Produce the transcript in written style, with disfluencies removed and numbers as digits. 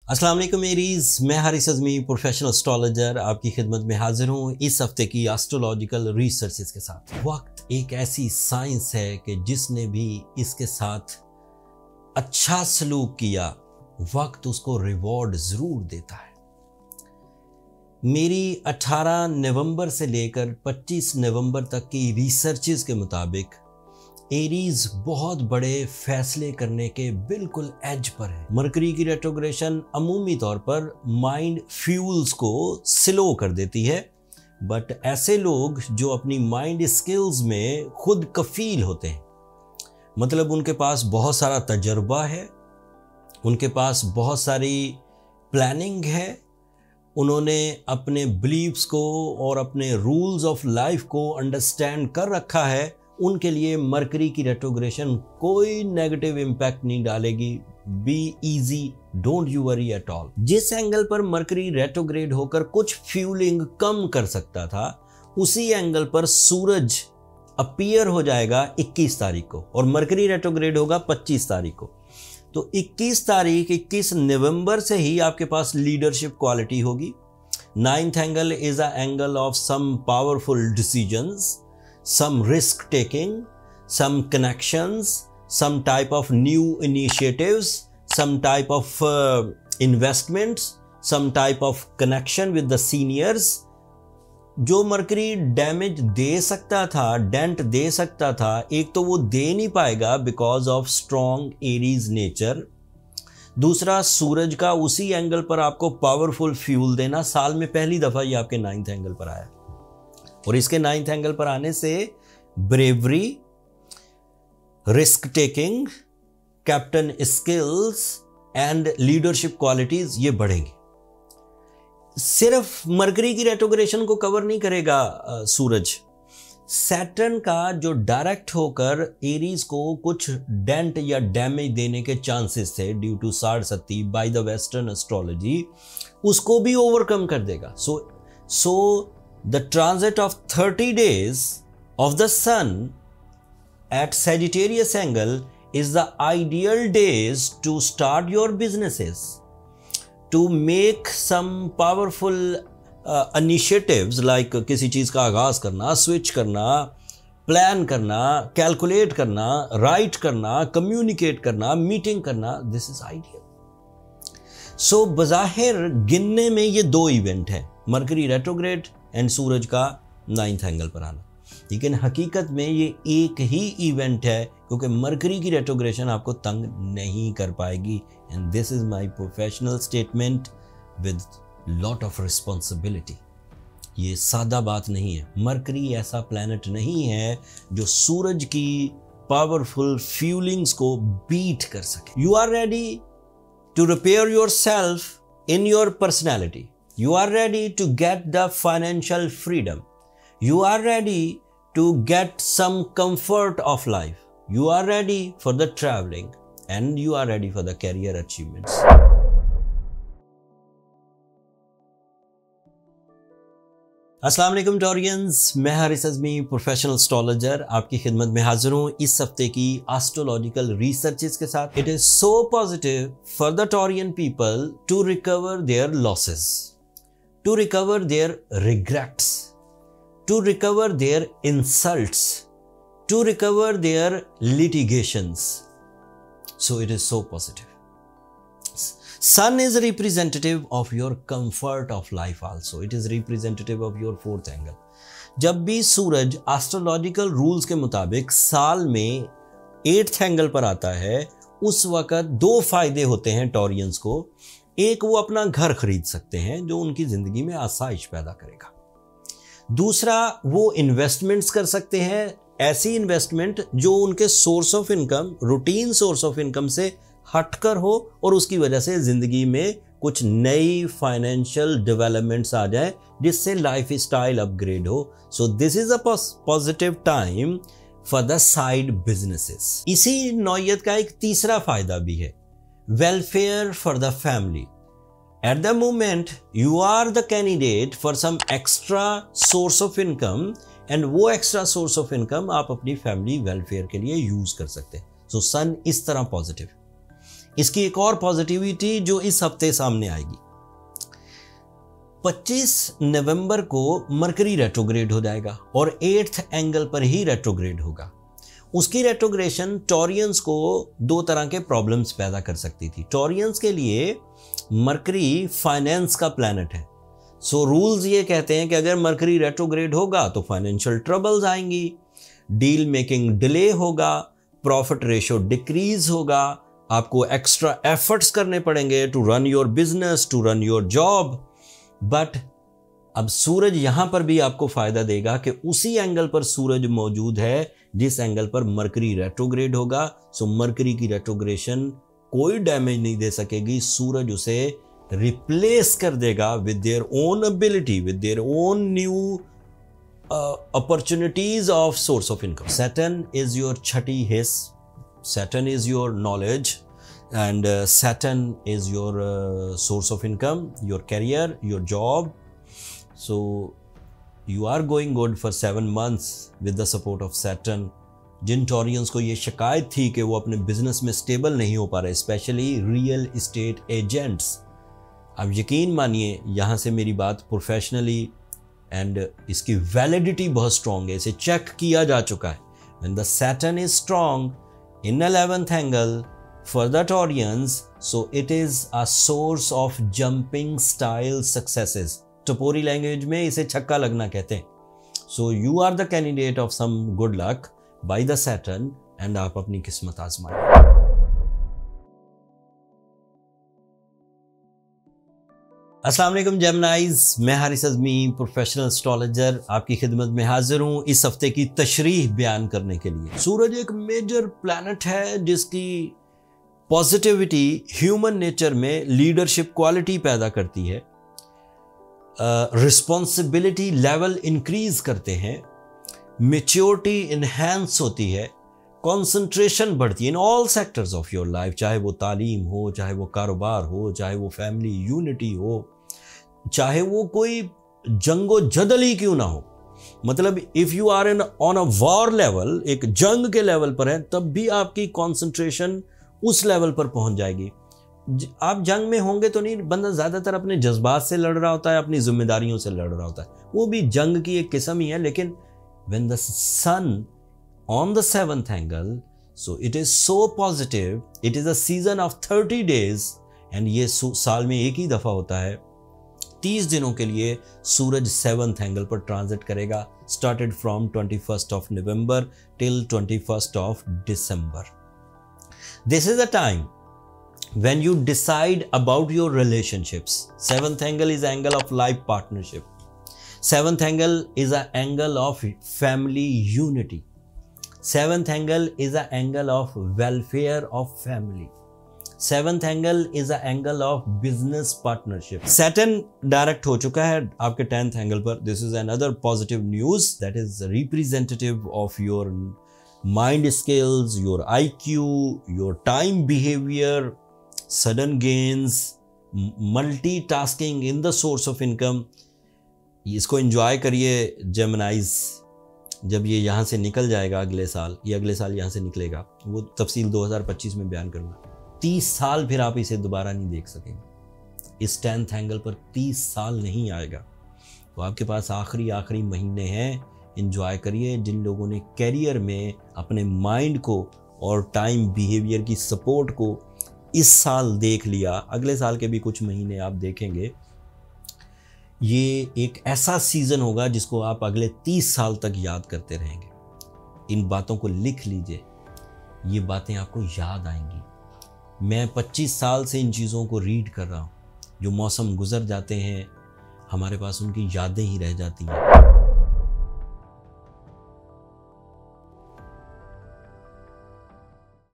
अस्सलाम वालेकुम मेरीज, मैं हारिस अज़मी प्रोफेशनल एस्ट्रोलॉजर आपकी खिदमत में हाजिर हूँ इस हफ्ते की एस्ट्रोलॉजिकल रिसर्चेस के साथ। वक्त एक ऐसी साइंस है कि जिसने भी इसके साथ अच्छा सलूक किया वक्त उसको रिवॉर्ड ज़रूर देता है। मेरी 18 नवंबर से लेकर 25 नवंबर तक की रिसर्चेस के मुताबिक एरीज बहुत बड़े फैसले करने के बिल्कुल एज पर है। मरकरी की रेट्रोग्रेशन अमूमी तौर पर माइंड फ्यूल्स को स्लो कर देती है, बट ऐसे लोग जो अपनी माइंड स्किल्स में खुद कफील होते हैं, मतलब उनके पास बहुत सारा तजर्बा है, उनके पास बहुत सारी प्लानिंग है, उन्होंने अपने बिलीव्स को और अपने रूल्स ऑफ लाइफ को अंडरस्टैंड कर रखा है, उनके लिए मरकरी की रेट्रोग्रेशन कोई नेगेटिव इम्पैक्ट नहीं डालेगी। Be easy, don't you worry at all. जिस एंगल पर मरकरी रेट्रोग्रेड होकर कुछ फ्यूलिंग कम कर सकता था, उसी एंगल पर सूरज अपीयर हो जाएगा 21 तारीख को और मरकरी रेट्रोग्रेड होगा 25 तारीख को। तो 21 तारीख 21 नवंबर से ही आपके पास लीडरशिप क्वालिटी होगी। 9th angle is a angle of some powerful decisions, some risk taking, some connections, some type of new initiatives, some type of investments, some type of connection with the seniors। जो mercury damage दे सकता था, didn't they सकता था, एक तो वो दे नहीं पाएगा because of strong Aries nature. दूसरा, सूरज का उसी एंगल पर आपको पावरफुल फ्यूल देना, साल में पहली दफा ये आपके 9th एंगल पर आया और इसके 9th एंगल पर आने से bravery, risk taking, captain skills and leadership qualities ये बढ़ेंगी। सिर्फ मरकरी की रेट्रोग्रेशन को कवर नहीं करेगा सूरज। सैटर्न का जो डायरेक्ट होकर एरीज को कुछ डेंट या डैमेज देने के चांसेस थे due to Sadesati by the western astrology, उसको भी ओवरकम कर देगा। सो the transit of 30 days of the sun at Sagittarius angle is the ideal days to start your businesses, to make some powerful initiatives like किसी चीज़ का आगाज़ करना, switch करना, plan करना, कैलकुलेट करना, राइट करना, कम्युनिकेट करना, मीटिंग करना। This is ideal. सो बज़ाहिर गिनने में ये दो इवेंट हैं, मरकरी रेट्रोग्रेड एंड सूरज का 9th एंगल पर आना, लेकिन हकीकत में ये एक ही इवेंट है क्योंकि मरकरी की रेट्रोग्रेशन आपको तंग नहीं कर पाएगी। And this is my professional statement with lot of responsibility. ये सादा बात नहीं है। मरकरी ऐसा प्लैनेट नहीं है जो सूरज की पावरफुल फ्यूलिंग्स को बीट कर सके। You are ready to repair your self in your personality. You are ready to get the financial freedom. You are ready to get some comfort of life. You are ready for the traveling and you are ready for the career achievements. अस्सलाम वालेकुम Taureans, मैं Haris अज़मी professional astrologer आपकी खिदमत में हाजिर हूँ इस हफ्ते की एस्ट्रोलॉजिकल रिसर्चेस के साथ। It is so positive for the Taurean people to recover their losses, to recover their regrets, to recover their insults, to recover their litigations. So it is so positive. Sun is representative of your comfort of life also. It is representative of your 4th angle. जब भी सूरज astrological rules के मुताबिक साल में 8th angle पर आता है, उस वक्त दो फायदे होते हैं टॉरियंस को। एक, वो अपना घर खरीद सकते हैं जो उनकी जिंदगी में आसाइश पैदा करेगा। दूसरा, वो इन्वेस्टमेंट्स कर सकते हैं, ऐसी इन्वेस्टमेंट जो उनके source of income, routine source of income से हटकर हो और उसकी वजह से जिंदगी में कुछ नई फाइनेंशियल डेवलपमेंट्स आ जाए जिससे लाइफ स्टाइल अपग्रेड हो। So this is a positive time for the side businesses. इसी नौयत का एक तीसरा फायदा भी है, welfare for the family. At the moment you are the candidate for some extra source of income and वो extra source of income आप अपनी family welfare के लिए use कर सकते हैं। So sun इस तरह positive। इसकी एक और पॉजिटिविटी जो इस हफ्ते सामने आएगी, 25 नवंबर को मरकरी रेट्रोग्रेड हो जाएगा और 8th एंगल पर ही रेट्रोग्रेड होगा। उसकी रेट्रोग्रेशन टॉरियंस को दो तरह के प्रॉब्लम्स पैदा कर सकती थी। टॉरियंस के लिए मरकरी फाइनेंस का प्लैनेट है, सो रूल्स ये कहते हैं कि अगर मरकरी रेट्रोग्रेड होगा तो फाइनेंशियल ट्रबल्स आएंगी, डील मेकिंग डिले होगा, प्रॉफिट रेशियो डिक्रीज होगा, आपको एक्स्ट्रा एफर्ट्स करने पड़ेंगे to run your business, to run your job. But अब सूरज यहां पर भी आपको फायदा देगा कि उसी एंगल पर सूरज मौजूद है जिस एंगल पर मरकरी रेट्रोग्रेड होगा। सो मरकरी की रेट्रोग्रेशन कोई डैमेज नहीं दे सकेगी, सूरज उसे रिप्लेस कर देगा with their own ability, with their own new opportunities of source of income. Saturn is your chhati hiss, Saturn is your knowledge, and Saturn is your source of income, your career, your job. So you are going good for 7 months with the support of Saturn. जिन Taureans को ये शिकायत थी कि वो अपने business में stable नहीं हो पा रहे, स्पेशली रियल एस्टेट एजेंट्स, अब यकीन मानिए यहाँ से मेरी बात प्रोफेशनली एंड इसकी वैलिडिटी बहुत स्ट्रॉन्ग है, इसे चेक किया जा चुका है। When the Saturn is strong in 11th angle for the Taurians, so it is a source of jumping style successes. टपोरी लैंग्वेज में इसे छक्का लगना कहते हैं। So you are the candidate of some good luck by the Saturn and आप अपनी किस्मत आजमाएं। अस्सलाम वालेकुम जेमिनाइज, मैं हारिस अज़मी प्रोफेशनल एस्ट्रोलॉजर आपकी खिदमत में हाजिर हूँ इस हफ्ते की तशरीह बयान करने के लिए। सूरज एक मेजर प्लैनेट है जिसकी पॉजिटिविटी ह्यूमन नेचर में लीडरशिप क्वालिटी पैदा करती है, रिस्पॉन्सिबिलिटी लेवल इंक्रीज करते हैं, मैच्योरिटी इन्हेंस होती है, कंसंट्रेशन बढ़ती है in all sectors of your life, चाहे वो तालीम हो, चाहे वो कारोबार हो, चाहे वो फैमिली यूनिटी हो, चाहे वो कोई जंगो जदल ही क्यों ना हो। मतलब if you are in on a war level, एक जंग के लेवल पर है, तब भी आपकी कंसंट्रेशन उस लेवल पर पहुंच जाएगी। आप जंग में होंगे तो नहीं, बंदा ज्यादातर अपने जज्बात से लड़ रहा होता है, अपनी जिम्मेदारियों से लड़ रहा होता है, वो भी जंग की एक किस्म ही है। लेकिन when the sun on the 7th angle, so it is so positive, it is a season of 30 days and ये साल में एक ही दफा होता है। 30 दिनों के लिए सूरज 7th एंगल पर ट्रांजिट करेगा, started from 21st of November till 21st of December. This is a time when you decide about your relationships. 7th angle is angle of life partnership. 7th angle is an angle of family unity. 7th angle is an angle of welfare of family. 7th angle is an angle of business partnership. Saturn direct हो चुका है आपके 10th angle पर. This is another positive news that is representative of your mind skills, your IQ, your time behavior, sudden gains, multitasking in the source of income. इसको enjoy करिए जेमिनाइज। जब ये यहाँ से निकल जाएगा अगले साल, ये अगले साल यहाँ से निकलेगा, वो तफसील 2025 में बयान करूँगा। 30 साल फिर आप इसे दोबारा नहीं देख सकेंगे। इस 10th एंगल पर 30 साल नहीं आएगा। तो आपके पास आखिरी महीने हैं, एंजॉय करिए। जिन लोगों ने कैरियर में अपने माइंड को और टाइम बिहेवियर की सपोर्ट को इस साल देख लिया, अगले साल के भी कुछ महीने आप देखेंगे, ये एक ऐसा सीजन होगा जिसको आप अगले 30 साल तक याद करते रहेंगे। इन बातों को लिख लीजिए, ये बातें आपको याद आएंगी। मैं 25 साल से इन चीज़ों को रीड कर रहा हूँ। जो मौसम गुजर जाते हैं, हमारे पास उनकी यादें ही रह जाती हैं।